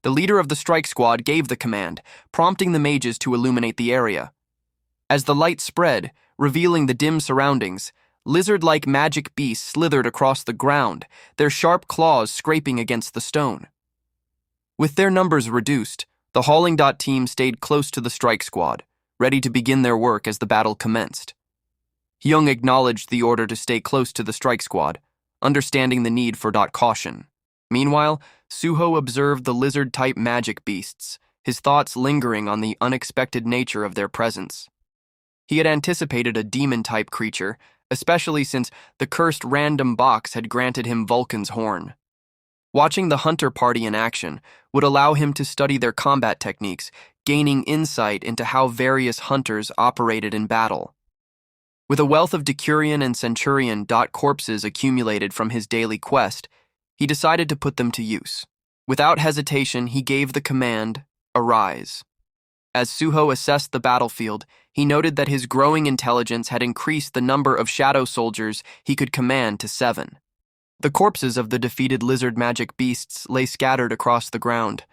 The leader of the strike squad gave the command, prompting the mages to illuminate the area. As the light spread, revealing the dim surroundings, lizard-like magic beasts slithered across the ground, their sharp claws scraping against the stone. With their numbers reduced, the Hauling team stayed close to the strike squad, ready to begin their work as the battle commenced. Hyung acknowledged the order to stay close to the strike squad, understanding the need for caution. Meanwhile, Suho observed the lizard-type magic beasts, his thoughts lingering on the unexpected nature of their presence. He had anticipated a demon-type creature, especially since the cursed random box had granted him Vulcan's horn. Watching the hunter party in action would allow him to study their combat techniques, gaining insight into how various hunters operated in battle. With a wealth of Decurion and Centurion corpses accumulated from his daily quest, he decided to put them to use. Without hesitation, he gave the command, "Arise." As Suho assessed the battlefield, he noted that his growing intelligence had increased the number of shadow soldiers he could command to 7. The corpses of the defeated lizard magic beasts lay scattered across the ground.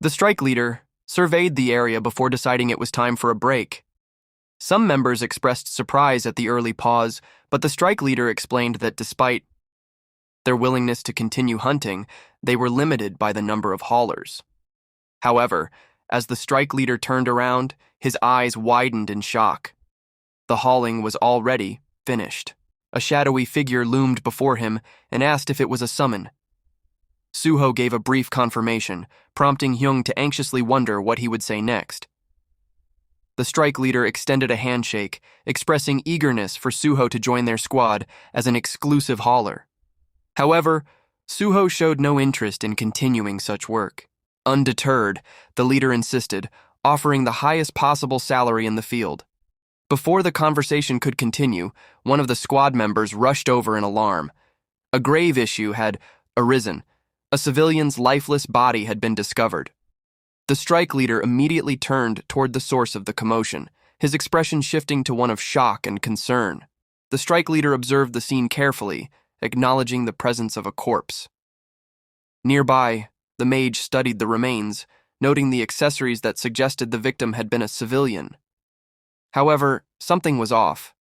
The strike leader surveyed the area before deciding it was time for a break. Some members expressed surprise at the early pause, but the strike leader explained that despite their willingness to continue hunting, they were limited by the number of haulers. However, as the strike leader turned around, his eyes widened in shock. The hauling was already finished. A shadowy figure loomed before him and asked if it was a summon. Suho gave a brief confirmation, prompting Hyung to anxiously wonder what he would say next. The strike leader extended a handshake, expressing eagerness for Suho to join their squad as an exclusive hauler. However, Suho showed no interest in continuing such work. Undeterred, the leader insisted, offering the highest possible salary in the field. Before the conversation could continue, one of the squad members rushed over in alarm. A grave issue had arisen. A civilian's lifeless body had been discovered. The strike leader immediately turned toward the source of the commotion, his expression shifting to one of shock and concern. The strike leader observed the scene carefully, acknowledging the presence of a corpse. Nearby, the mage studied the remains, noting the accessories that suggested the victim had been a civilian. However, something was off.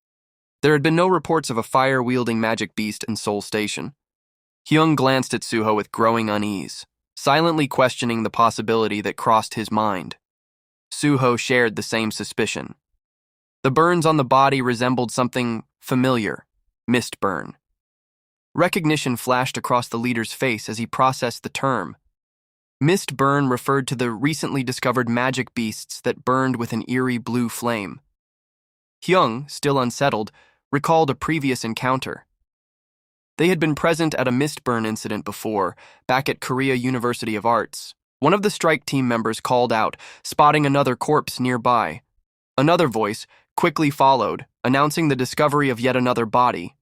There had been no reports of a fire-wielding magic beast in Seoul Station. Hyung glanced at Suho with growing unease, silently questioning the possibility that crossed his mind. Suho shared the same suspicion. The burns on the body resembled something familiar, mist burn. Recognition flashed across the leader's face as he processed the term. Mist burn referred to the recently discovered magic beasts that burned with an eerie blue flame. Hyung, still unsettled, recalled a previous encounter. They had been present at a mist burn incident before, back at Korea University of Arts. One of the strike team members called out, spotting another corpse nearby. Another voice quickly followed, announcing the discovery of yet another body.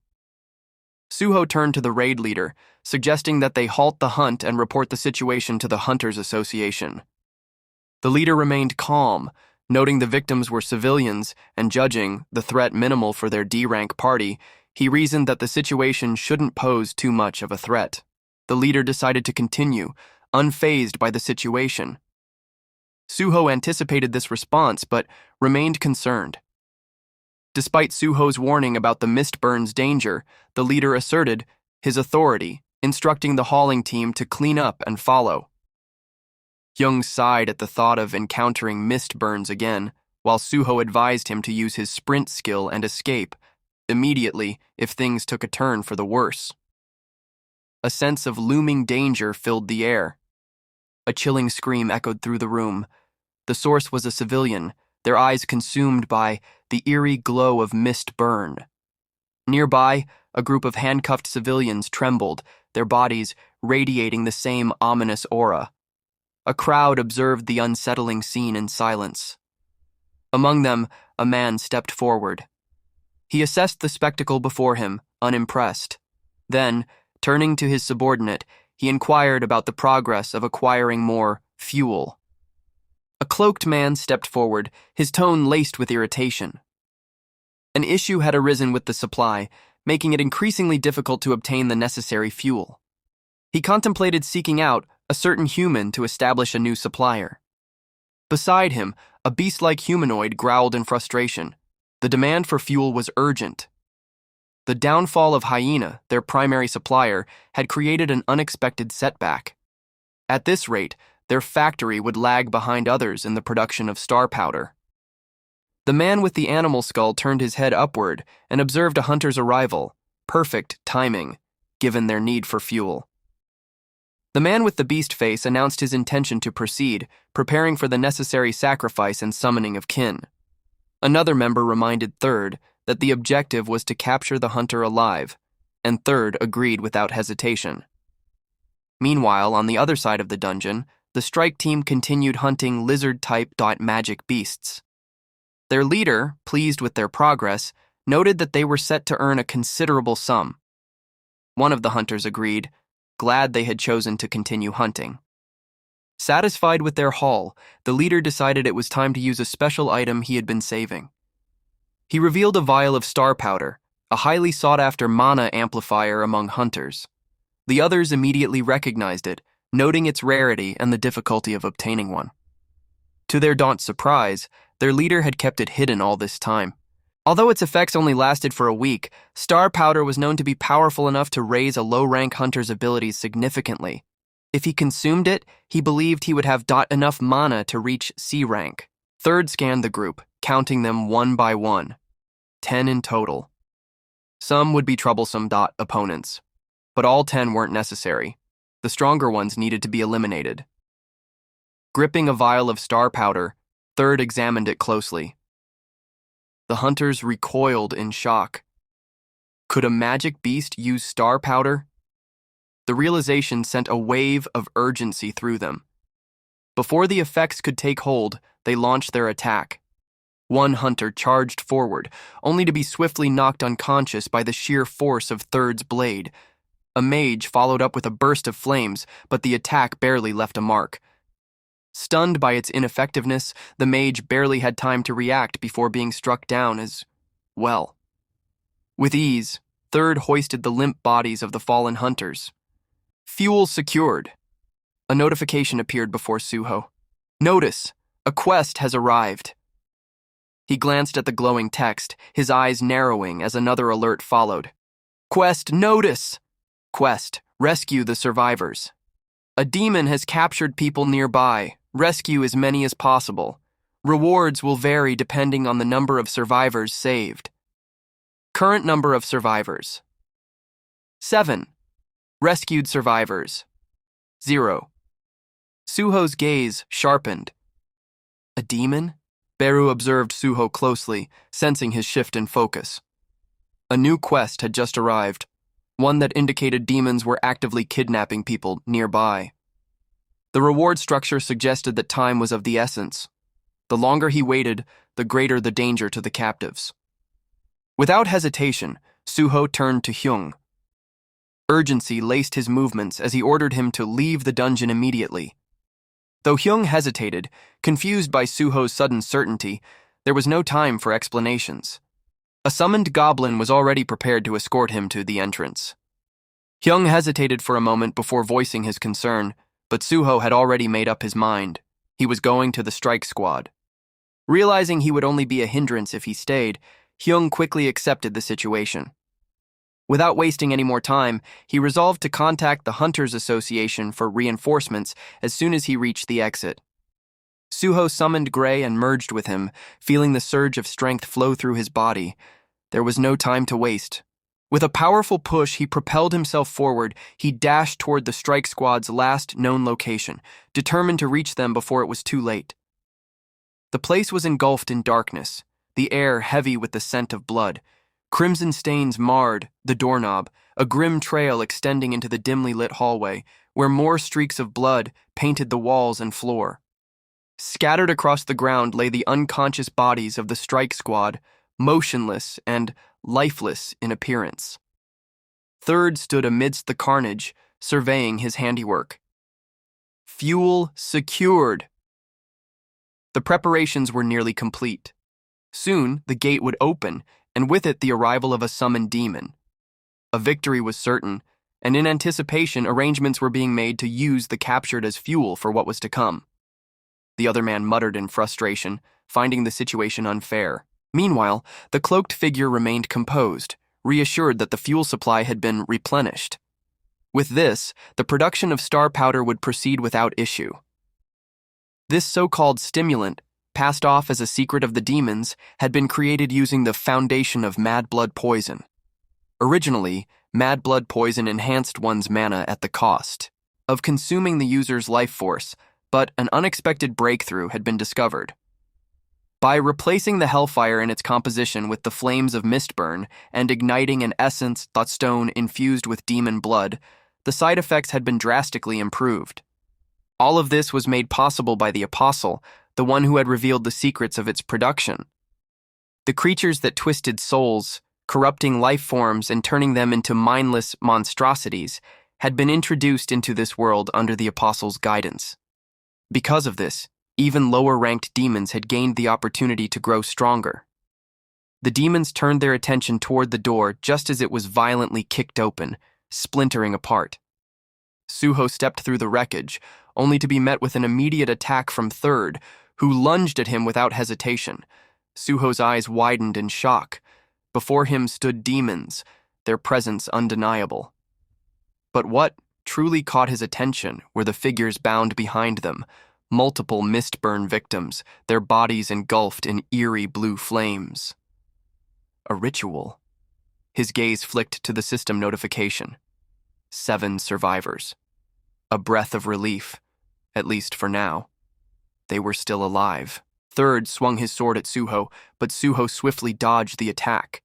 Suho turned to the raid leader, suggesting that they halt the hunt and report the situation to the Hunters Association. The leader remained calm, noting the victims were civilians and judging the threat minimal for their D-rank party. He reasoned that the situation shouldn't pose too much of a threat. The leader decided to continue, unfazed by the situation. Suho anticipated this response but remained concerned. Despite Suho's warning about the mist burn's danger, the leader asserted his authority, instructing the hauling team to clean up and follow. Hyung sighed at the thought of encountering mist burns again, while Suho advised him to use his sprint skill and escape immediately if things took a turn for the worse. A sense of looming danger filled the air. A chilling scream echoed through the room. The source was a civilian, their eyes consumed by the eerie glow of mist burn. Nearby, a group of handcuffed civilians trembled, their bodies radiating the same ominous aura. A crowd observed the unsettling scene in silence. Among them, a man stepped forward. He assessed the spectacle before him, unimpressed. Then, turning to his subordinate, he inquired about the progress of acquiring more fuel. A cloaked man stepped forward, his tone laced with irritation. An issue had arisen with the supply, making it increasingly difficult to obtain the necessary fuel. He contemplated seeking out a certain human to establish a new supplier. Beside him, a beast-like humanoid growled in frustration. The demand for fuel was urgent. The downfall of Hyena, their primary supplier, had created an unexpected setback. At this rate, their factory would lag behind others in the production of star powder. The man with the animal skull turned his head upward and observed a hunter's arrival. Perfect timing, given their need for fuel. The man with the beast face announced his intention to proceed, preparing for the necessary sacrifice and summoning of kin. Another member reminded Third that the objective was to capture the hunter alive, and Third agreed without hesitation. Meanwhile, on the other side of the dungeon, the strike team continued hunting lizard-type magic beasts. Their leader, pleased with their progress, noted that they were set to earn a considerable sum. One of the hunters agreed, glad they had chosen to continue hunting. Satisfied with their haul, the leader decided it was time to use a special item he had been saving. He revealed a vial of star powder, a highly sought-after mana amplifier among hunters. The others immediately recognized it, noting its rarity and the difficulty of obtaining one. To their daunt surprise, their leader had kept it hidden all this time. Although its effects only lasted for a week, star powder was known to be powerful enough to raise a low-rank hunter's abilities significantly. If he consumed it, he believed he would have enough mana to reach C rank. Third scanned the group, counting them one by one. 10 in total. Some would be troublesome opponents, but all 10 weren't necessary. The stronger ones needed to be eliminated. Gripping a vial of star powder, Third examined it closely. The hunters recoiled in shock. Could a magic beast use star powder? The realization sent a wave of urgency through them. Before the effects could take hold, they launched their attack. One hunter charged forward, only to be swiftly knocked unconscious by the sheer force of Third's blade. A mage followed up with a burst of flames, but the attack barely left a mark. Stunned by its ineffectiveness, the mage barely had time to react before being struck down as well. With ease, Third hoisted the limp bodies of the fallen hunters. Fuel secured. A notification appeared before Suho. Notice, a quest has arrived. He glanced at the glowing text, his eyes narrowing as another alert followed. Quest notice! Quest, rescue the survivors. A demon has captured people nearby. Rescue as many as possible. Rewards will vary depending on the number of survivors saved. Current number of survivors: 7. Rescued survivors: 0. Suho's gaze sharpened. A demon? Beru observed Suho closely, sensing his shift in focus. A new quest had just arrived, one that indicated demons were actively kidnapping people nearby. The reward structure suggested that time was of the essence. The longer he waited, the greater the danger to the captives. Without hesitation, Suho turned to Hyung. Urgency laced his movements as he ordered him to leave the dungeon immediately. Though Hyung hesitated, confused by Suho's sudden certainty, there was no time for explanations. A summoned goblin was already prepared to escort him to the entrance. Hyung hesitated for a moment before voicing his concern, but Suho had already made up his mind. He was going to the strike squad. Realizing he would only be a hindrance if he stayed, Hyung quickly accepted the situation. Without wasting any more time, he resolved to contact the Hunters Association for reinforcements as soon as he reached the exit. Suho summoned Gray and merged with him, feeling the surge of strength flow through his body. There was no time to waste. With a powerful push, he propelled himself forward. He dashed toward the strike squad's last known location, determined to reach them before it was too late. The place was engulfed in darkness, the air heavy with the scent of blood. Crimson stains marred the doorknob, a grim trail extending into the dimly lit hallway, where more streaks of blood painted the walls and floor. Scattered across the ground lay the unconscious bodies of the strike squad, motionless and lifeless in appearance. Third stood amidst the carnage, surveying his handiwork. Fuel secured. The preparations were nearly complete. Soon, the gate would open, and with it the arrival of a summoned demon. A victory was certain, and in anticipation, arrangements were being made to use the captured as fuel for what was to come. The other man muttered in frustration, finding the situation unfair. Meanwhile, the cloaked figure remained composed, reassured that the fuel supply had been replenished. With this, the production of star powder would proceed without issue. This so-called stimulant, passed off as a secret of the demons, had been created using the foundation of mad blood poison. Originally, mad blood poison enhanced one's mana at the cost of consuming the user's life force, but an unexpected breakthrough had been discovered. By replacing the hellfire in its composition with the flames of Mistburn and igniting an essence stone infused with demon blood, the side effects had been drastically improved. All of this was made possible by the Apostle, the one who had revealed the secrets of its production. The creatures that twisted souls, corrupting life forms and turning them into mindless monstrosities, had been introduced into this world under the Apostle's guidance. Because of this, even lower-ranked demons had gained the opportunity to grow stronger. The demons turned their attention toward the door just as it was violently kicked open, splintering apart. Suho stepped through the wreckage, only to be met with an immediate attack from Third, who lunged at him without hesitation. Suho's eyes widened in shock. Before him stood demons, their presence undeniable. But what truly caught his attention were the figures bound behind them, multiple Mistburn victims, their bodies engulfed in eerie blue flames. A ritual. His gaze flicked to the system notification. 7 survivors. A breath of relief, at least for now. They were still alive. Third swung his sword at Suho, but Suho swiftly dodged the attack.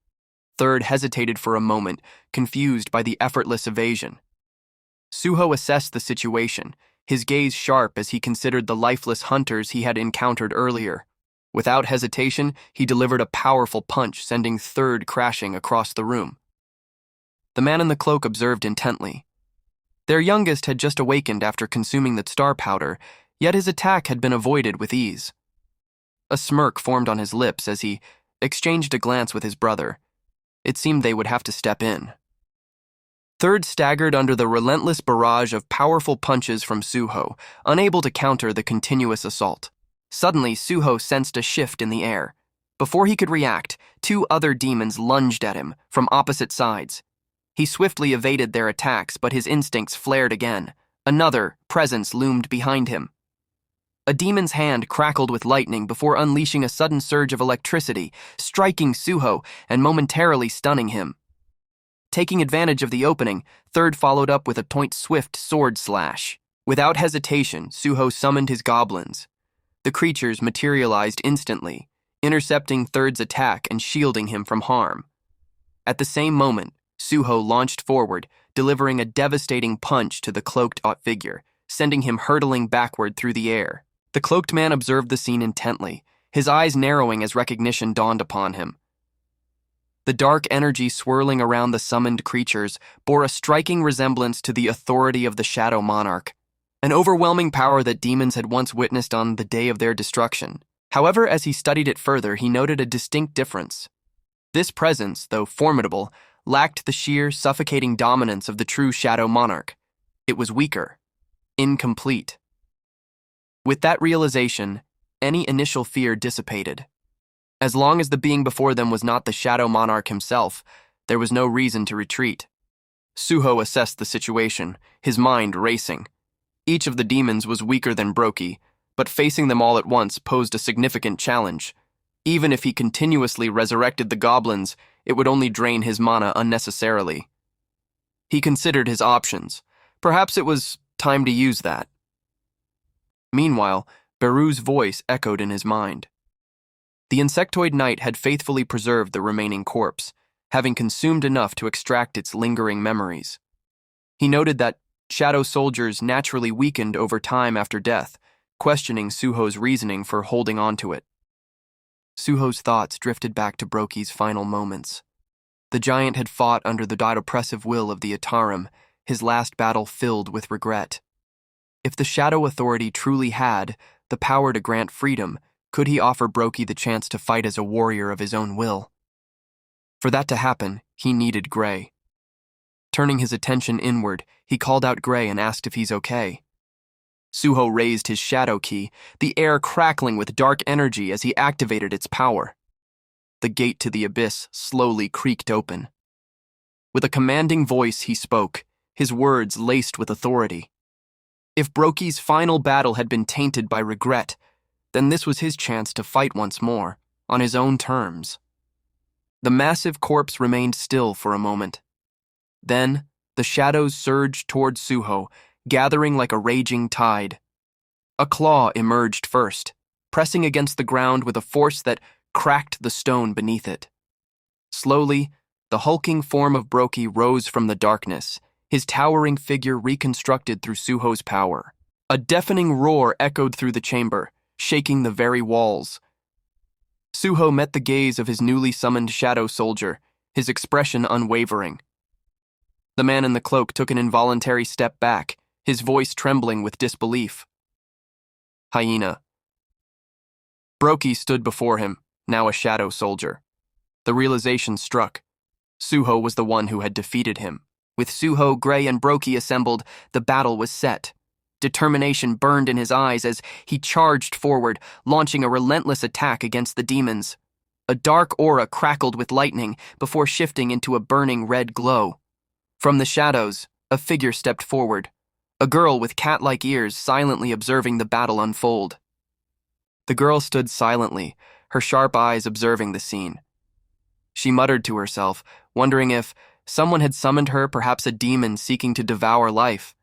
Third hesitated for a moment, confused by the effortless evasion. Suho assessed the situation, his gaze sharp as he considered the lifeless hunters he had encountered earlier. Without hesitation, he delivered a powerful punch, sending Third crashing across the room. The man in the cloak observed intently. Their youngest had just awakened after consuming the star powder, yet his attack had been avoided with ease. A smirk formed on his lips as he exchanged a glance with his brother. It seemed they would have to step in. Third staggered under the relentless barrage of powerful punches from Suho, unable to counter the continuous assault. Suddenly, Suho sensed a shift in the air. Before he could react, 2 other demons lunged at him from opposite sides. He swiftly evaded their attacks, but his instincts flared again. Another presence loomed behind him. A demon's hand crackled with lightning before unleashing a sudden surge of electricity, striking Suho and momentarily stunning him. Taking advantage of the opening, Third followed up with a point-swift sword slash. Without hesitation, Suho summoned his goblins. The creatures materialized instantly, intercepting Third's attack and shielding him from harm. At the same moment, Suho launched forward, delivering a devastating punch to the cloaked figure, sending him hurtling backward through the air. The cloaked man observed the scene intently, his eyes narrowing as recognition dawned upon him. The dark energy swirling around the summoned creatures bore a striking resemblance to the authority of the Shadow Monarch, an overwhelming power that demons had once witnessed on the day of their destruction. However, as he studied it further, he noted a distinct difference. This presence, though formidable, lacked the sheer, suffocating dominance of the true Shadow Monarch. It was weaker, incomplete. With that realization, any initial fear dissipated. As long as the being before them was not the Shadow Monarch himself, there was no reason to retreat. Suho assessed the situation, his mind racing. Each of the demons was weaker than Brokey, but facing them all at once posed a significant challenge. Even if he continuously resurrected the goblins, it would only drain his mana unnecessarily. He considered his options. Perhaps it was time to use that. Meanwhile, Beru's voice echoed in his mind. The insectoid knight had faithfully preserved the remaining corpse, having consumed enough to extract its lingering memories. He noted that shadow soldiers naturally weakened over time after death, questioning Suho's reasoning for holding on to it. Suho's thoughts drifted back to Brokey's final moments. The giant had fought under the oppressive will of the Atarim, his last battle filled with regret. If the Shadow Authority truly had the power to grant freedom, could he offer Brokey the chance to fight as a warrior of his own will? For that to happen, he needed Grey. Turning his attention inward, he called out Gray and asked if he's okay. Suho raised his shadow key, the air crackling with dark energy as he activated its power. The gate to the abyss slowly creaked open. With a commanding voice, he spoke, his words laced with authority. If Broki's final battle had been tainted by regret, then this was his chance to fight once more, on his own terms. The massive corpse remained still for a moment. Then, the shadows surged toward Suho, gathering like a raging tide. A claw emerged first, pressing against the ground with a force that cracked the stone beneath it. Slowly, the hulking form of Broki rose from the darkness, his towering figure reconstructed through Suho's power. A deafening roar echoed through the chamber, shaking the very walls. Suho met the gaze of his newly summoned shadow soldier, his expression unwavering. The man in the cloak took an involuntary step back, his voice trembling with disbelief. Hyena. Broki stood before him, now a shadow soldier. The realization struck. Suho was the one who had defeated him. With Suho, Gray, and Broki assembled, the battle was set. Determination burned in his eyes as he charged forward, launching a relentless attack against the demons. A dark aura crackled with lightning before shifting into a burning red glow. From the shadows, a figure stepped forward, a girl with cat-like ears silently observing the battle unfold. The girl stood silently, her sharp eyes observing the scene. She muttered to herself, wondering if someone had summoned her, perhaps a demon seeking to devour life.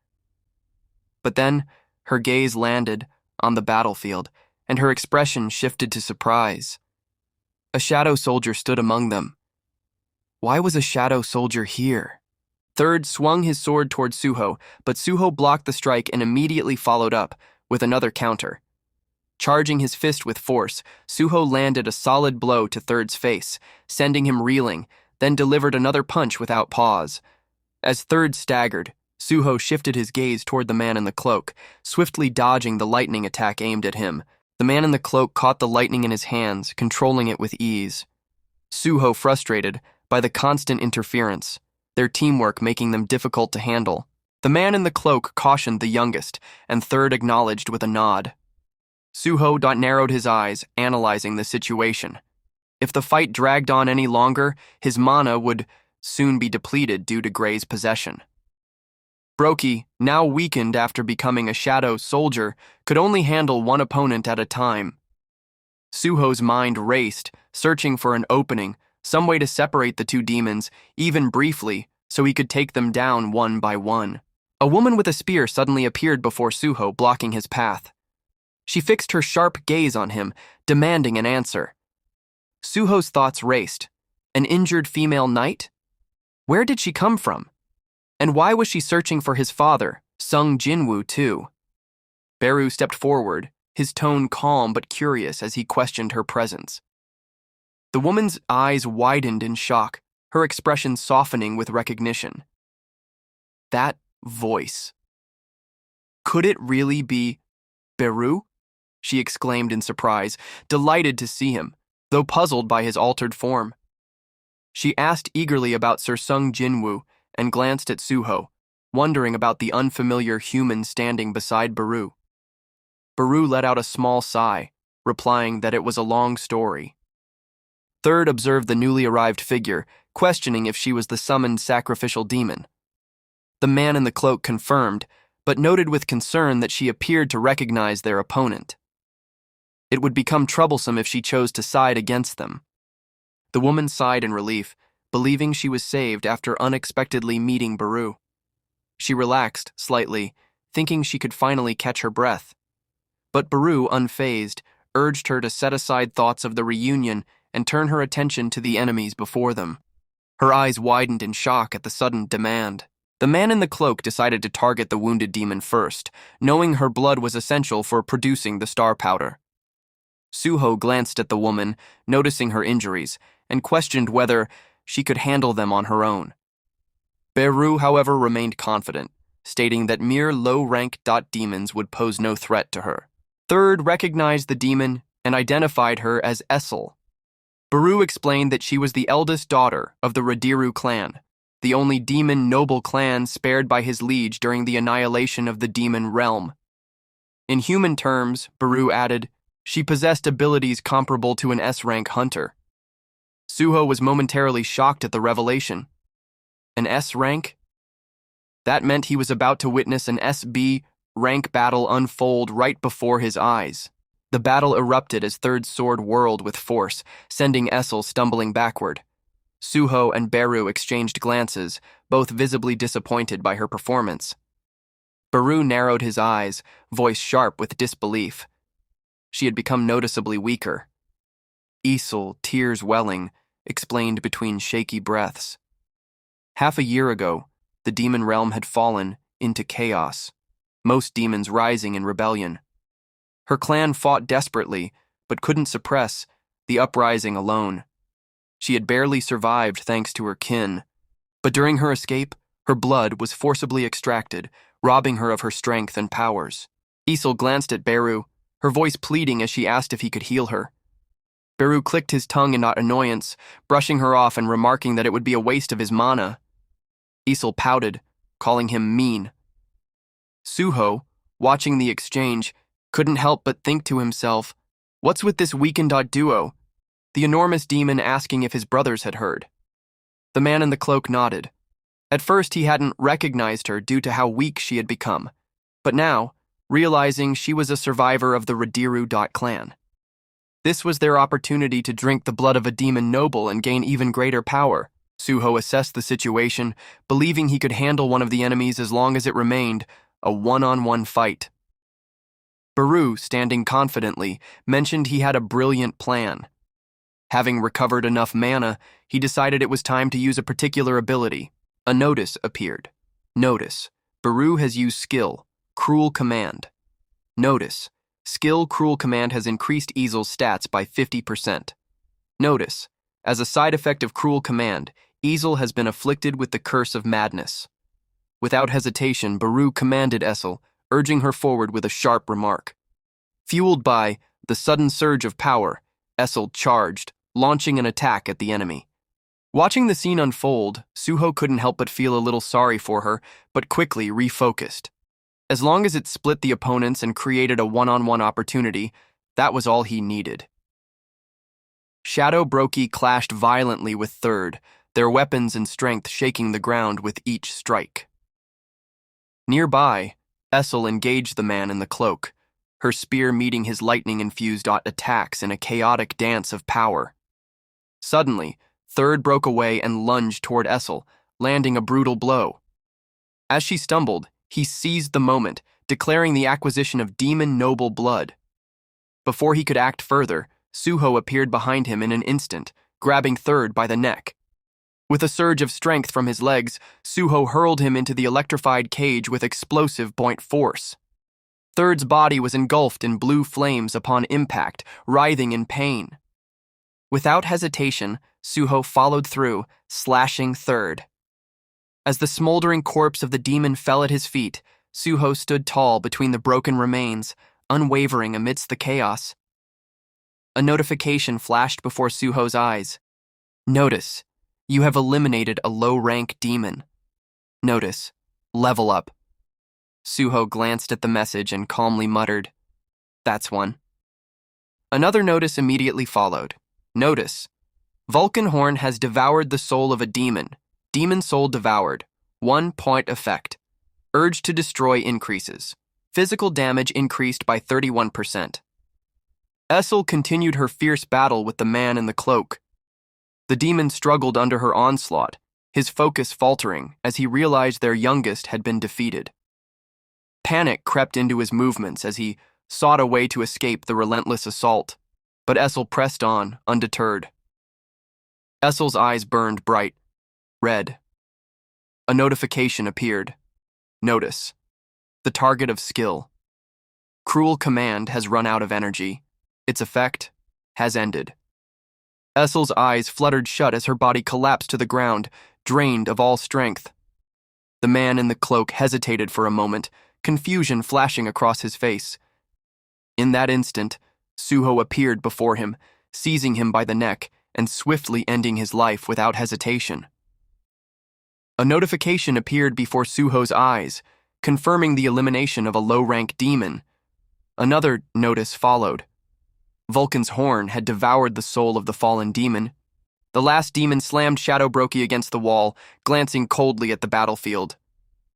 But then, her gaze landed on the battlefield, and her expression shifted to surprise. A shadow soldier stood among them. Why was a shadow soldier here? Third swung his sword toward Suho, but Suho blocked the strike and immediately followed up with another counter. Charging his fist with force, Suho landed a solid blow to Third's face, sending him reeling, then delivered another punch without pause. As Third staggered, Suho shifted his gaze toward the man in the cloak, swiftly dodging the lightning attack aimed at him. The man in the cloak caught the lightning in his hands, controlling it with ease. Suho frustrated by the constant interference, their teamwork making them difficult to handle. The man in the cloak cautioned the youngest, and Third acknowledged with a nod. Suho narrowed his eyes, analyzing the situation. If the fight dragged on any longer, his mana would soon be depleted due to Gray's possession. Broki, now weakened after becoming a shadow soldier, could only handle one opponent at a time. Suho's mind raced, searching for an opening, some way to separate the two demons, even briefly, so he could take them down one by one. A woman with a spear suddenly appeared before Suho, blocking his path. She fixed her sharp gaze on him, demanding an answer. Suho's thoughts raced. An injured female knight? Where did she come from? And why was she searching for his father, Sung Jinwoo, too? Beru stepped forward, his tone calm but curious as he questioned her presence. The woman's eyes widened in shock, her expression softening with recognition. That voice. Could it really be Beru? She exclaimed in surprise, delighted to see him, though puzzled by his altered form. She asked eagerly about Sir Sung Jinwoo and glanced at Suho, wondering about the unfamiliar human standing beside Beru. Beru let out a small sigh, replying that it was a long story. Third observed the newly arrived figure, questioning if she was the summoned sacrificial demon. The man in the cloak confirmed, but noted with concern that she appeared to recognize their opponent. It would become troublesome if she chose to side against them. The woman sighed in relief, believing she was saved after unexpectedly meeting Beru. She relaxed slightly, thinking she could finally catch her breath. But Beru, unfazed, urged her to set aside thoughts of the reunion and turn her attention to the enemies before them. Her eyes widened in shock at the sudden demand. The man in the cloak decided to target the wounded demon first, knowing her blood was essential for producing the star powder. Suho glanced at the woman, noticing her injuries, and questioned whether she could handle them on her own. Beru, however, remained confident, stating that mere low-rank demons would pose no threat to her. Third recognized the demon and identified her as Essel. Beru explained that she was the eldest daughter of the Radiru clan, the only demon noble clan spared by his liege during the annihilation of the demon realm. In human terms, Baru added, she possessed abilities comparable to an S-rank hunter. Suho was momentarily shocked at the revelation. An S-rank? That meant he was about to witness an SB rank battle unfold right before his eyes. The battle erupted as Third Sword whirled with force, sending Essel stumbling backward. Suho and Baru exchanged glances, both visibly disappointed by her performance. Baru narrowed his eyes, voice sharp with disbelief. She had become noticeably weaker. Essel, tears welling, explained between shaky breaths. Half a year ago, the demon realm had fallen into chaos, most demons rising in rebellion. Her clan fought desperately, but couldn't suppress the uprising alone. She had barely survived thanks to her kin, but during her escape, her blood was forcibly extracted, robbing her of her strength and powers. Essel glanced at Baru, her voice pleading as she asked if he could heal her. Baru clicked his tongue in annoyance, brushing her off and remarking that it would be a waste of his mana. Essel pouted, calling him mean. Suho, watching the exchange, couldn't help but think to himself, what's with this weakened duo? The enormous demon asking if his brothers had heard. The man in the cloak nodded. At first he hadn't recognized her due to how weak she had become, but now, realizing she was a survivor of the Radiru clan. This was their opportunity to drink the blood of a demon noble and gain even greater power. Suho assessed the situation, believing he could handle one of the enemies as long as it remained a one-on-one fight. Baru, standing confidently, mentioned he had a brilliant plan. Having recovered enough mana, he decided it was time to use a particular ability. A notice appeared. Notice: Baru has used skill, Cruel Command. Notice: skill Cruel Command has increased Essel's stats by 50%. Notice: as a side effect of Cruel Command, Essel has been afflicted with the Curse of Madness. Without hesitation, Baru commanded Essel, urging her forward with a sharp remark. Fueled by the sudden surge of power, Essel charged, launching an attack at the enemy. Watching the scene unfold, Suho couldn't help but feel a little sorry for her, but quickly refocused. As long as it split the opponents and created a one-on-one opportunity, that was all he needed. Shadow Brokey clashed violently with Third, their weapons and strength shaking the ground with each strike. Nearby, Essel engaged the man in the cloak, her spear meeting his lightning-infused attacks in a chaotic dance of power. Suddenly, Third broke away and lunged toward Essel, landing a brutal blow. As she stumbled, he seized the moment, declaring the acquisition of demon noble blood. Before he could act further, Suho appeared behind him in an instant, grabbing Third by the neck. With a surge of strength from his legs, Suho hurled him into the electrified cage with explosive point force. Third's body was engulfed in blue flames upon impact, writhing in pain. Without hesitation, Suho followed through, slashing Third. As the smoldering corpse of the demon fell at his feet, Suho stood tall between the broken remains, unwavering amidst the chaos. A notification flashed before Suho's eyes. Notice: you have eliminated a low-rank demon. Notice: level up. Suho glanced at the message and calmly muttered, "That's one." Another notice immediately followed. Notice: Vulcanhorn has devoured the soul of a demon. Demon soul devoured. 1 point effect. Urge to destroy increases. Physical damage increased by 31%. Essel continued her fierce battle with the man in the cloak. The demon struggled under her onslaught, his focus faltering as he realized their youngest had been defeated. Panic crept into his movements as he sought a way to escape the relentless assault, but Essel pressed on, undeterred. Essel's eyes burned bright red. A notification appeared. Notice: the target of skill. Cruel Command has run out of energy. Its effect has ended. Essel's eyes fluttered shut as her body collapsed to the ground, drained of all strength. The man in the cloak hesitated for a moment, confusion flashing across his face. In that instant, Suho appeared before him, seizing him by the neck and swiftly ending his life without hesitation. A notification appeared before Suho's eyes, confirming the elimination of a low-rank demon. Another notice followed. Vulcan's horn had devoured the soul of the fallen demon. The last demon slammed Shadow Brokey against the wall, glancing coldly at the battlefield.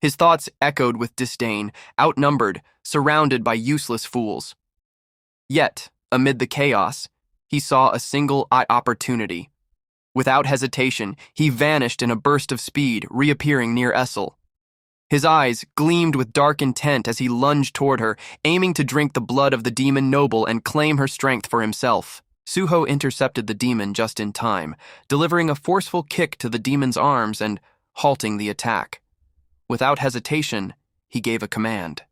His thoughts echoed with disdain, outnumbered, surrounded by useless fools. Yet, amid the chaos, he saw a single opportunity. Without hesitation, he vanished in a burst of speed, reappearing near Essel. His eyes gleamed with dark intent as he lunged toward her, aiming to drink the blood of the demon noble and claim her strength for himself. Suho intercepted the demon just in time, delivering a forceful kick to the demon's arms and halting the attack. Without hesitation, he gave a command.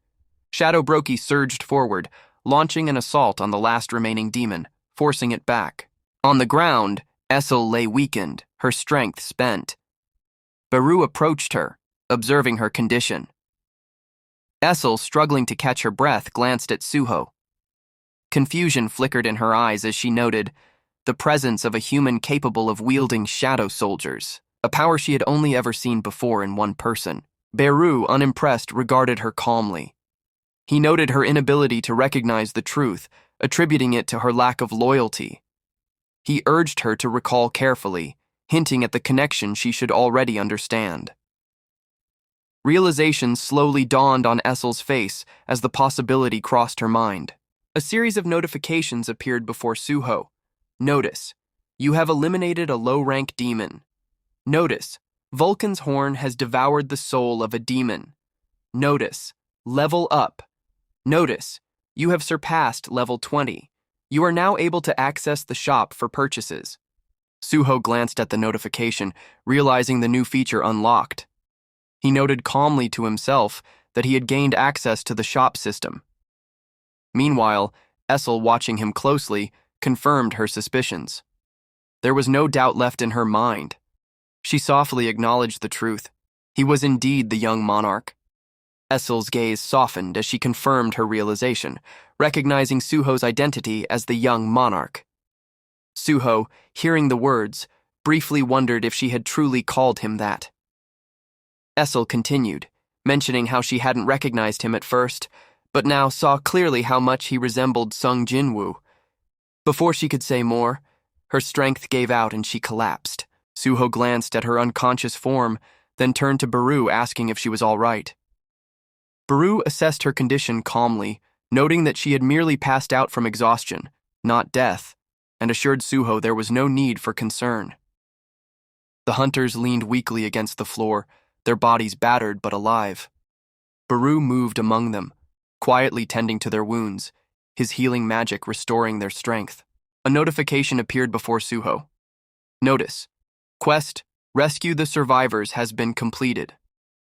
Shadow Brokey surged forward, launching an assault on the last remaining demon, forcing it back. On the ground, Essel lay weakened, her strength spent. Beru approached her, observing her condition. Essel, struggling to catch her breath, glanced at Suho. Confusion flickered in her eyes as she noted the presence of a human capable of wielding shadow soldiers, a power she had only ever seen before in one person. Beru, unimpressed, regarded her calmly. He noted her inability to recognize the truth, attributing it to her lack of loyalty. He urged her to recall carefully, hinting at the connection she should already understand. Realization slowly dawned on Essel's face as the possibility crossed her mind. A series of notifications appeared before Suho. Notice: you have eliminated a low-rank demon. Notice: Vulcan's horn has devoured the soul of a demon. Notice: level up. Notice: you have surpassed level 20. You are now able to access the shop for purchases. Suho glanced at the notification, realizing the new feature unlocked. He noted calmly to himself that he had gained access to the shop system. Meanwhile, Essel, watching him closely, confirmed her suspicions. There was no doubt left in her mind. She softly acknowledged the truth. He was indeed the young monarch. Essel's gaze softened as she confirmed her realization, recognizing Suho's identity as the young monarch. Suho, hearing the words, briefly wondered if she had truly called him that. Essel continued, mentioning how she hadn't recognized him at first, but now saw clearly how much he resembled Sung Jinwoo. Before she could say more, her strength gave out and she collapsed. Suho glanced at her unconscious form, then turned to Beru, asking if she was all right. Beru assessed her condition calmly, noting that she had merely passed out from exhaustion, not death, and assured Suho there was no need for concern. The hunters leaned weakly against the floor, their bodies battered but alive. Beru moved among them, quietly tending to their wounds, his healing magic restoring their strength. A notification appeared before Suho. Notice: quest, rescue the survivors has been completed.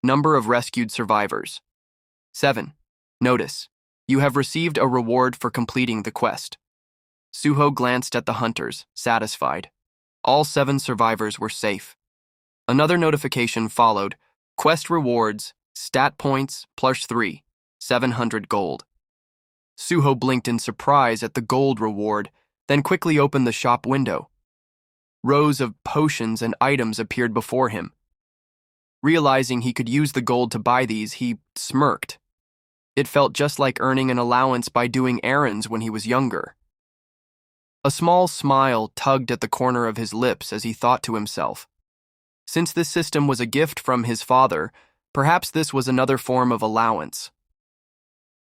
Number of rescued survivors: 7. Notice: you have received a reward for completing the quest. Suho glanced at the hunters, satisfied. All 7 survivors were safe. Another notification followed: quest rewards, stat points, +3, 700 gold. Suho blinked in surprise at the gold reward, then quickly opened the shop window. Rows of potions and items appeared before him. Realizing he could use the gold to buy these, he smirked. It felt just like earning an allowance by doing errands when he was younger. A small smile tugged at the corner of his lips as he thought to himself. Since this system was a gift from his father, perhaps this was another form of allowance.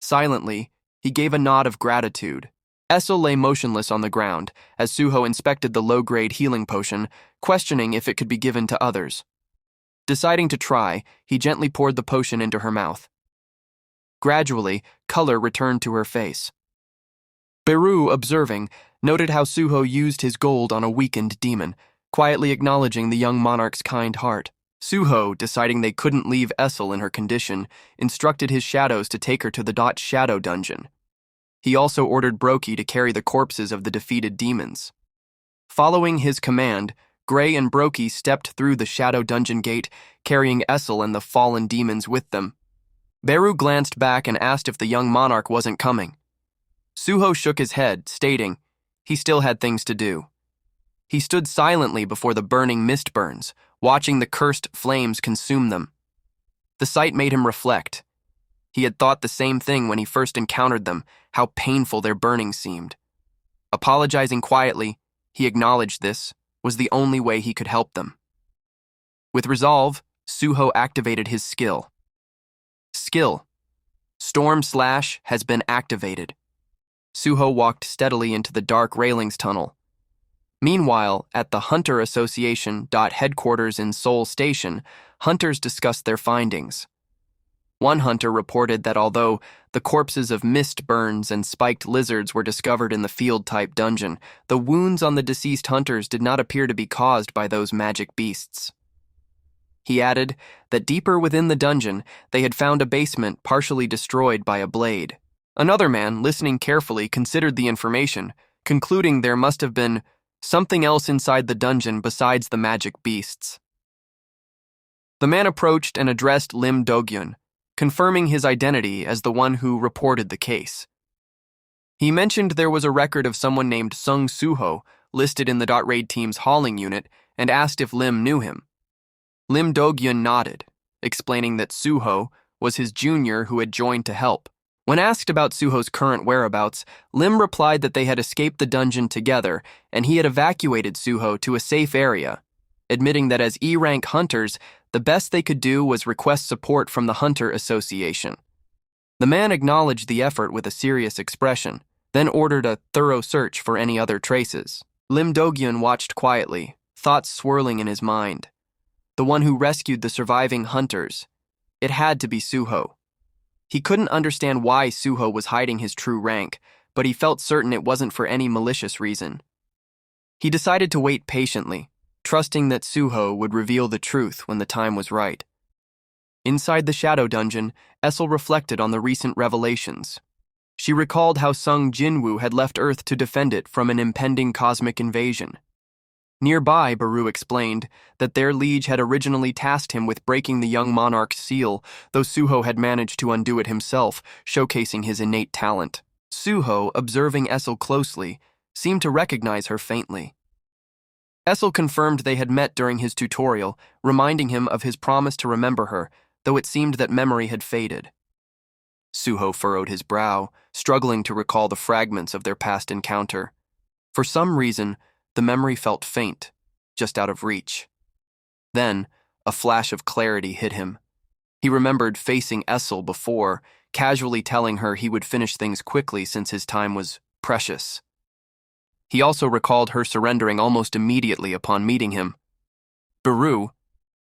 Silently, he gave a nod of gratitude. Essel lay motionless on the ground as Suho inspected the low-grade healing potion, questioning if it could be given to others. Deciding to try, he gently poured the potion into her mouth. Gradually, color returned to her face. Beru, observing, noted how Suho used his gold on a weakened demon, quietly acknowledging the young monarch's kind heart. Suho, deciding they couldn't leave Essel in her condition, instructed his shadows to take her to the shadow dungeon. He also ordered Brokey to carry the corpses of the defeated demons. Following his command, Gray and Brokey stepped through the shadow dungeon gate, carrying Essel and the fallen demons with them. Beru glanced back and asked if the young monarch wasn't coming. Suho shook his head, stating he still had things to do. He stood silently before the burning mist burns, watching the cursed flames consume them. The sight made him reflect. He had thought the same thing when he first encountered them, how painful their burning seemed. Apologizing quietly, he acknowledged this was the only way he could help them. With resolve, Suho activated his skill. Skill. Storm Slash has been activated. Suho walked steadily into the dark railings tunnel. Meanwhile, at the Hunter Association headquarters in Seoul Station, hunters discussed their findings. One hunter reported that although the corpses of mist burns and spiked lizards were discovered in the field-type dungeon, the wounds on the deceased hunters did not appear to be caused by those magic beasts. He added that deeper within the dungeon, they had found a basement partially destroyed by a blade. Another man, listening carefully, considered the information, concluding there must have been something else inside the dungeon besides the magic beasts. The man approached and addressed Lim Do-gyun, confirming his identity as the one who reported the case. He mentioned there was a record of someone named Sung Suho listed in the .raid team's hauling unit and asked if Lim knew him. Lim Do-gyun nodded, explaining that Suho was his junior who had joined to help. When asked about Suho's current whereabouts, Lim replied that they had escaped the dungeon together and he had evacuated Suho to a safe area, admitting that as E-rank hunters, the best they could do was request support from the Hunter Association. The man acknowledged the effort with a serious expression, then ordered a thorough search for any other traces. Lim Do-gyun watched quietly, thoughts swirling in his mind. The one who rescued the surviving hunters. It had to be Suho. He couldn't understand why Suho was hiding his true rank, but he felt certain it wasn't for any malicious reason. He decided to wait patiently, trusting that Suho would reveal the truth when the time was right. Inside the Shadow Dungeon, Essel reflected on the recent revelations. She recalled how Sung Jinwoo had left Earth to defend it from an impending cosmic invasion. Nearby, Baru explained that their liege had originally tasked him with breaking the young monarch's seal, though Suho had managed to undo it himself, showcasing his innate talent. Suho, observing Essel closely, seemed to recognize her faintly. Essel confirmed they had met during his tutorial, reminding him of his promise to remember her, though it seemed that memory had faded. Suho furrowed his brow, struggling to recall the fragments of their past encounter. For some reason, the memory felt faint, just out of reach. Then, a flash of clarity hit him. He remembered facing Essel before, casually telling her he would finish things quickly since his time was precious. He also recalled her surrendering almost immediately upon meeting him. Baru,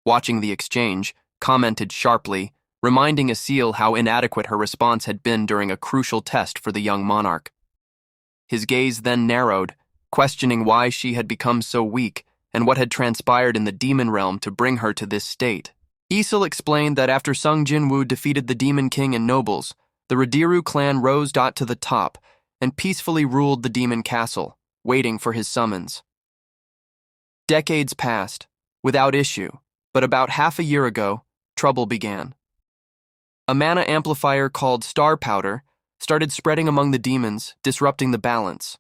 watching the exchange, commented sharply, reminding Asil how inadequate her response had been during a crucial test for the young monarch. His gaze then narrowed, questioning why she had become so weak and what had transpired in the demon realm to bring her to this state. Asil explained that after Sung Jinwoo defeated the Demon King and nobles, the Radiru clan rose to the top and peacefully ruled the demon castle, waiting for his summons. Decades passed, without issue, but about half a year ago, trouble began. A mana amplifier called Star Powder started spreading among the demons, disrupting the balance.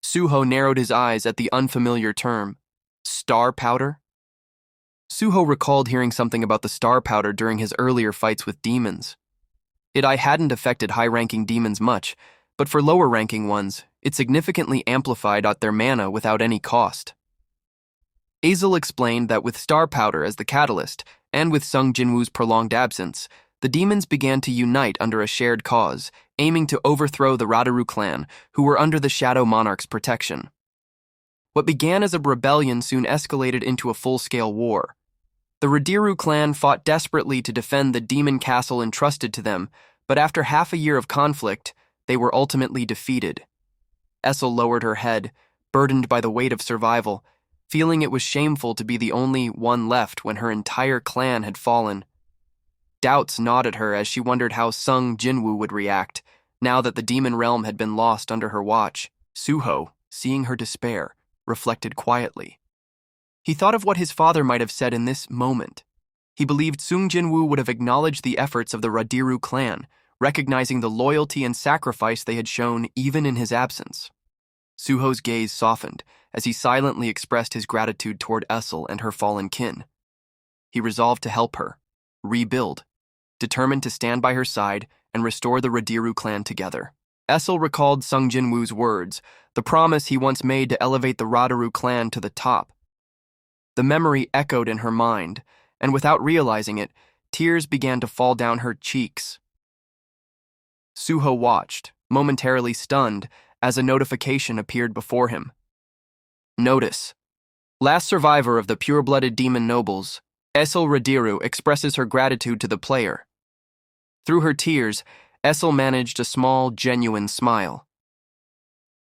Suho narrowed his eyes at the unfamiliar term. Star Powder? Suho recalled hearing something about the Star Powder during his earlier fights with demons. It hadn't affected high-ranking demons much, but for lower-ranking ones, it significantly amplified their mana without any cost. Azel explained that with Star Powder as the catalyst, and with Sung Jinwoo's prolonged absence, the demons began to unite under a shared cause, aiming to overthrow the Radaru clan, who were under the Shadow Monarch's protection. What began as a rebellion soon escalated into a full-scale war. The Radiru clan fought desperately to defend the demon castle entrusted to them, but after half a year of conflict, they were ultimately defeated. Essel lowered her head, burdened by the weight of survival, feeling it was shameful to be the only one left when her entire clan had fallen. Doubts gnawed at her as she wondered how Sung Jinwoo would react, now that the demon realm had been lost under her watch. Suho, seeing her despair, reflected quietly. He thought of what his father might have said in this moment. He believed Sung Jinwoo would have acknowledged the efforts of the Radiru clan, recognizing the loyalty and sacrifice they had shown even in his absence. Suho's gaze softened as he silently expressed his gratitude toward Essel and her fallen kin. He resolved to help her, rebuild, determined to stand by her side and restore the Radiru clan together. Essel recalled Sung Jinwoo's words, the promise he once made to elevate the Radiru clan to the top. The memory echoed in her mind, and without realizing it, tears began to fall down her cheeks. Suho watched, momentarily stunned, as a notification appeared before him. Notice: last survivor of the pure-blooded demon nobles, Essel Radiru expresses her gratitude to the player. Through her tears, Essel managed a small, genuine smile.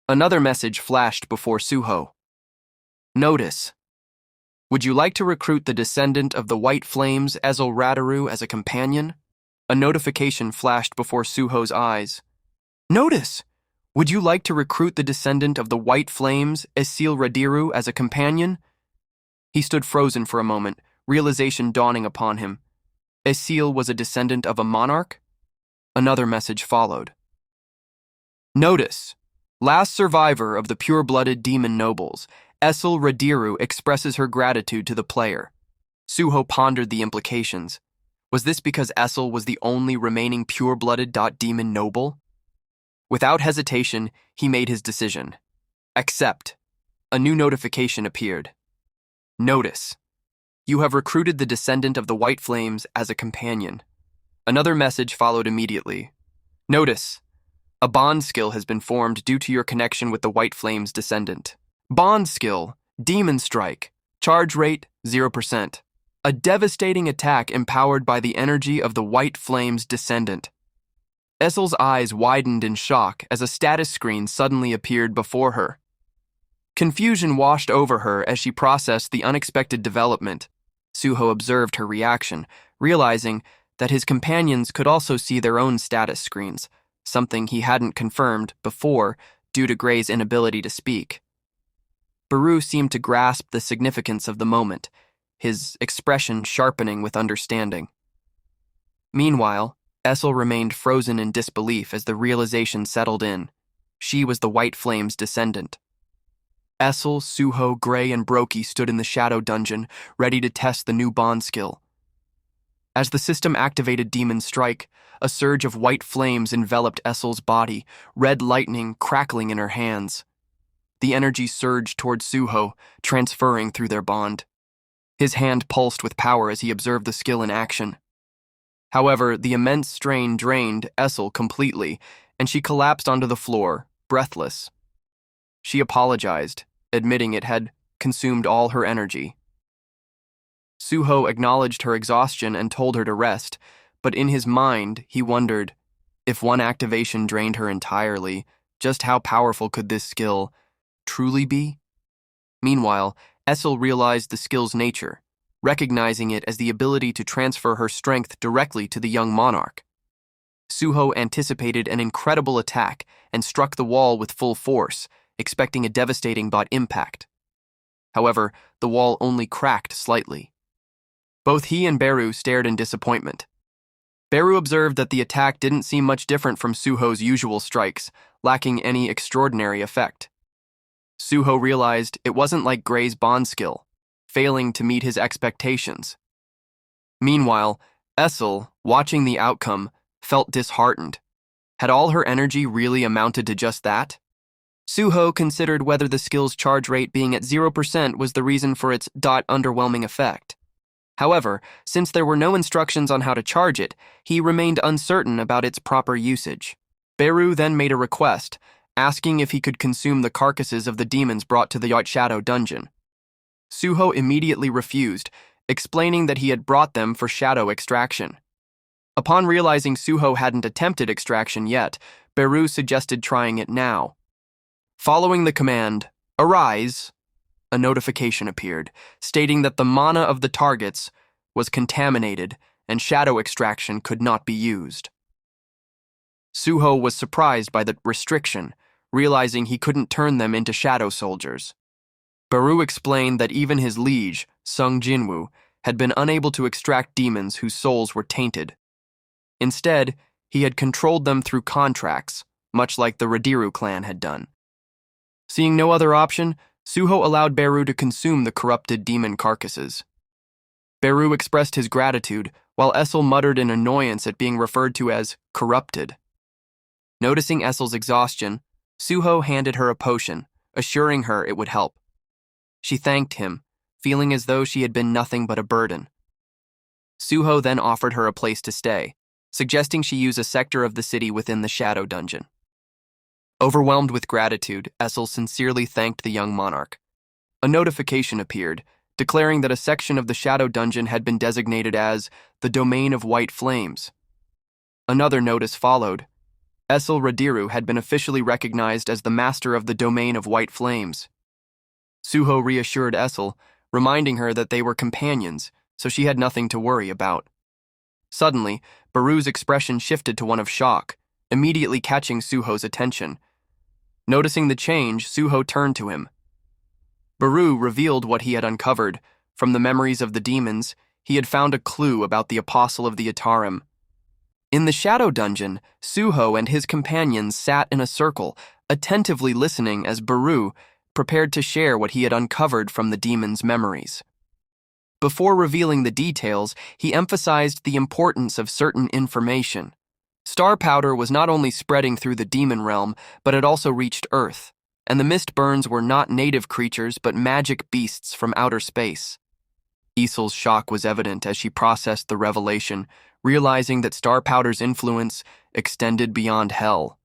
Another message flashed before Suho. Notice: would you like to recruit the descendant of the White Flames, Essel Radiru, as a companion? A notification flashed before Suho's eyes. Notice: would you like to recruit the descendant of the White Flames, Essel Radiru, as a companion? He stood frozen for a moment, realization dawning upon him. Essel was a descendant of a monarch? Another message followed. Notice: last survivor of the pure-blooded demon nobles, Essel Radiru expresses her gratitude to the player. Suho pondered the implications. Was this because Essel was the only remaining pure-blooded demon noble? Without hesitation, he made his decision. Accept. A new notification appeared. Notice: you have recruited the descendant of the White Flames as a companion. Another message followed immediately. Notice: a bond skill has been formed due to your connection with the White Flames descendant. Bond skill, Demon Strike, charge rate 0%. A devastating attack empowered by the energy of the White Flames descendant. Essel's eyes widened in shock as a status screen suddenly appeared before her. Confusion washed over her as she processed the unexpected development. Suho observed her reaction, realizing that his companions could also see their own status screens, something he hadn't confirmed before due to Gray's inability to speak. Baru seemed to grasp the significance of the moment, his expression sharpening with understanding. Meanwhile, Essel remained frozen in disbelief as the realization settled in. She was the White Flame's descendant. Essel, Suho, Gray, and Brokey stood in the shadow dungeon, ready to test the new bond skill. As the system activated Demon Strike, a surge of white flames enveloped Essel's body, red lightning crackling in her hands. The energy surged toward Suho, transferring through their bond. His hand pulsed with power as he observed the skill in action. However, the immense strain drained Essel completely, and she collapsed onto the floor, breathless. She apologized, admitting it had consumed all her energy. Suho acknowledged her exhaustion and told her to rest, but in his mind, he wondered, if one activation drained her entirely, just how powerful could this skill truly be? Meanwhile, Essel realized the skill's nature, recognizing it as the ability to transfer her strength directly to the young monarch. Suho anticipated an incredible attack and struck the wall with full force, expecting a devastating bot impact. However, the wall only cracked slightly. Both he and Beru stared in disappointment. Beru observed that the attack didn't seem much different from Suho's usual strikes, lacking any extraordinary effect. Suho realized it wasn't like Gray's bond skill, failing to meet his expectations. Meanwhile, Essel, watching the outcome, felt disheartened. Had all her energy really amounted to just that? Suho considered whether the skill's charge rate being at 0% was the reason for its underwhelming effect. However, since there were no instructions on how to charge it, he remained uncertain about its proper usage. Beru then made a request, asking if he could consume the carcasses of the demons brought to the Yacht Shadow dungeon. Suho immediately refused, explaining that he had brought them for shadow extraction. Upon realizing Suho hadn't attempted extraction yet, Beru suggested trying it now. Following the command, "Arise," a notification appeared, stating that the mana of the targets was contaminated and shadow extraction could not be used. Suho was surprised by the restriction, realizing he couldn't turn them into shadow soldiers. Beru explained that even his liege, Sung Jinwoo, had been unable to extract demons whose souls were tainted. Instead, he had controlled them through contracts, much like the Radiru clan had done. Seeing no other option, Suho allowed Beru to consume the corrupted demon carcasses. Beru expressed his gratitude, while Essel muttered in annoyance at being referred to as corrupted. Noticing Essel's exhaustion, Suho handed her a potion, assuring her it would help. She thanked him, feeling as though she had been nothing but a burden. Suho then offered her a place to stay, suggesting she use a sector of the city within the Shadow Dungeon. Overwhelmed with gratitude, Essel sincerely thanked the young monarch. A notification appeared, declaring that a section of the Shadow Dungeon had been designated as the Domain of White Flames. Another notice followed. Essel Radiru had been officially recognized as the master of the Domain of White Flames. Suho reassured Essel, reminding her that they were companions, so she had nothing to worry about. Suddenly, Beru's expression shifted to one of shock, immediately catching Suho's attention. Noticing the change, Suho turned to him. Beru revealed what he had uncovered. From the memories of the demons, he had found a clue about the Apostle of the Atarim. In the Shadow Dungeon, Suho and his companions sat in a circle, attentively listening as Beru prepared to share what he had uncovered from the demons' memories. Before revealing the details, he emphasized the importance of certain information. Star powder was not only spreading through the demon realm, but it also reached Earth, and the mist burns were not native creatures but magic beasts from outer space. Isel's shock was evident as she processed the revelation, realizing that star powder's influence extended beyond hell.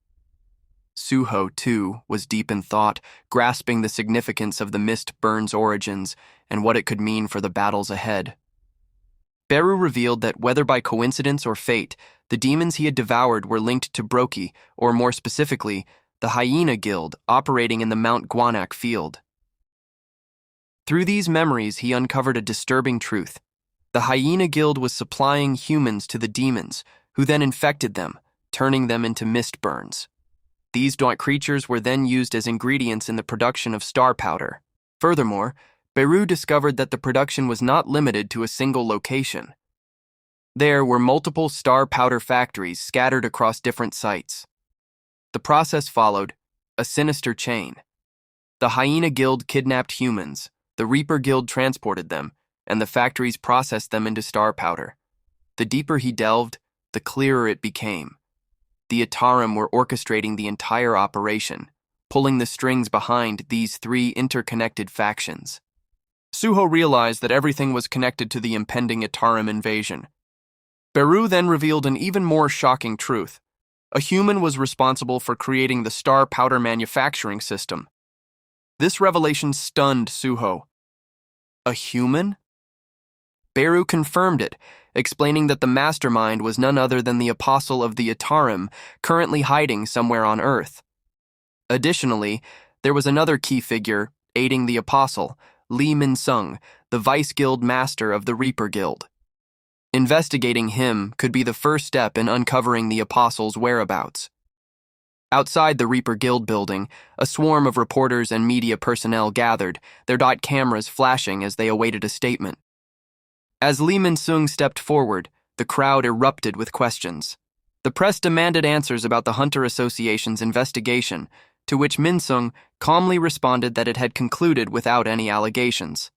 Suho, too, was deep in thought, grasping the significance of the mist burn's origins and what it could mean for the battles ahead. Beru revealed that whether by coincidence or fate, the demons he had devoured were linked to Broki, or more specifically, the Hyena Guild operating in the Mount Guanak field. Through these memories, he uncovered a disturbing truth. The Hyena Guild was supplying humans to the demons, who then infected them, turning them into mist burns. These dark creatures were then used as ingredients in the production of star powder. Furthermore, Beru discovered that the production was not limited to a single location. There were multiple star powder factories scattered across different sites. The process followed a sinister chain. The Hyena Guild kidnapped humans, the Reaper Guild transported them, and the factories processed them into star powder. The deeper he delved, the clearer it became. The Atarim were orchestrating the entire operation, pulling the strings behind these three interconnected factions. Suho realized that everything was connected to the impending Atarim invasion. Beru then revealed an even more shocking truth. A human was responsible for creating the star powder manufacturing system. This revelation stunned Suho. A human? Beru confirmed it, explaining that the mastermind was none other than the Apostle of the Atarim, currently hiding somewhere on Earth. Additionally, there was another key figure aiding the Apostle, Lee Min-sung, the Vice Guild Master of the Reaper Guild. Investigating him could be the first step in uncovering the Apostle's whereabouts. Outside the Reaper Guild building, a swarm of reporters and media personnel gathered, their dot cameras flashing as they awaited a statement. As Lee Min-sung stepped forward, the crowd erupted with questions. The press demanded answers about the Hunter Association's investigation, to which Min-sung calmly responded that it had concluded without any allegations.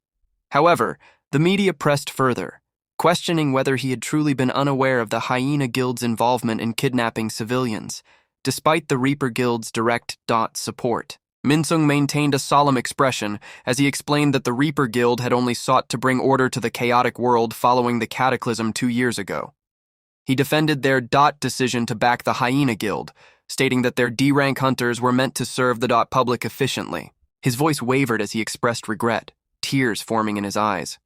However, the media pressed further, questioning whether he had truly been unaware of the Hyena Guild's involvement in kidnapping civilians, despite the Reaper Guild's direct support. Min-sung maintained a solemn expression as he explained that the Reaper Guild had only sought to bring order to the chaotic world following the cataclysm 2 years ago. He defended their decision to back the Hyena Guild, stating that their D-rank hunters were meant to serve the public efficiently. His voice wavered as he expressed regret, tears forming in his eyes.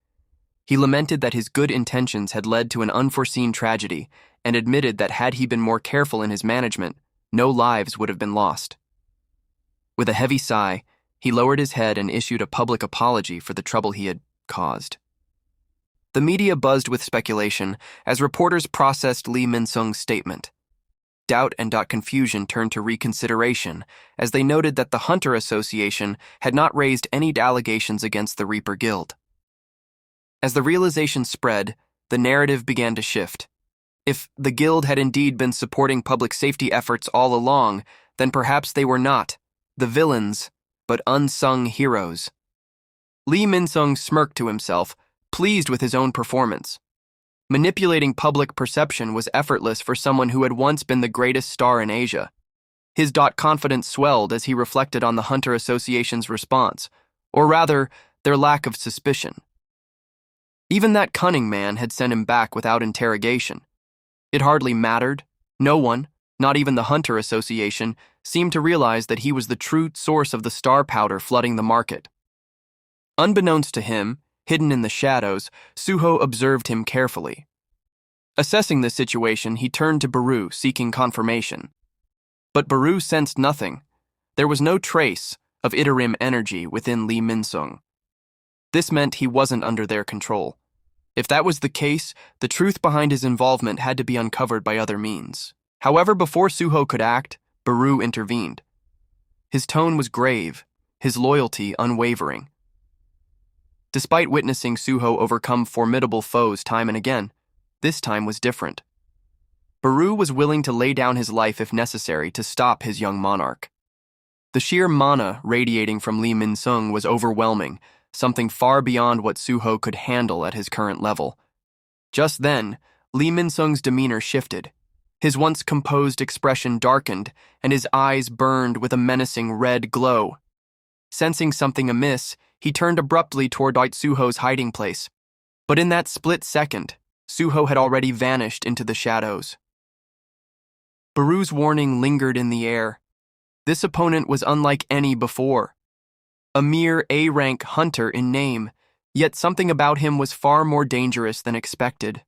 He lamented that his good intentions had led to an unforeseen tragedy and admitted that had he been more careful in his management, no lives would have been lost. With a heavy sigh, he lowered his head and issued a public apology for the trouble he had caused. The media buzzed with speculation as reporters processed Lee Min-sung's statement. Doubt and confusion turned to reconsideration as they noted that the Hunter Association had not raised any allegations against the Reaper Guild. As the realization spread, the narrative began to shift. If the Guild had indeed been supporting public safety efforts all along, then perhaps they were not the villains but unsung heroes. Lee Min-sung smirked to himself, pleased with his own performance. Manipulating public perception was effortless for someone who had once been the greatest star in Asia. His confidence swelled as he reflected on the Hunter Association's response, or rather, their lack of suspicion. Even that cunning man had sent him back without interrogation. It hardly mattered. No one, not even the Hunter Association, seemed to realize that he was the true source of the star powder flooding the market. Unbeknownst to him, hidden in the shadows, Suho observed him carefully. Assessing the situation, he turned to Baru, seeking confirmation. But Baru sensed nothing. There was no trace of Itarim energy within Lee Min-sung. This meant he wasn't under their control. If that was the case, the truth behind his involvement had to be uncovered by other means. However, before Suho could act, Baru intervened. His tone was grave, his loyalty unwavering. Despite witnessing Suho overcome formidable foes time and again, this time was different. Baru was willing to lay down his life if necessary to stop his young monarch. The sheer mana radiating from Lee Min-sung was overwhelming, something far beyond what Suho could handle at his current level. Just then, Lee Min-sung's demeanor shifted. His once composed expression darkened, and his eyes burned with a menacing red glow. Sensing something amiss, he turned abruptly toward Suho's hiding place. But in that split second, Suho had already vanished into the shadows. Baru's warning lingered in the air. This opponent was unlike any before. A mere A-rank hunter in name, yet something about him was far more dangerous than expected.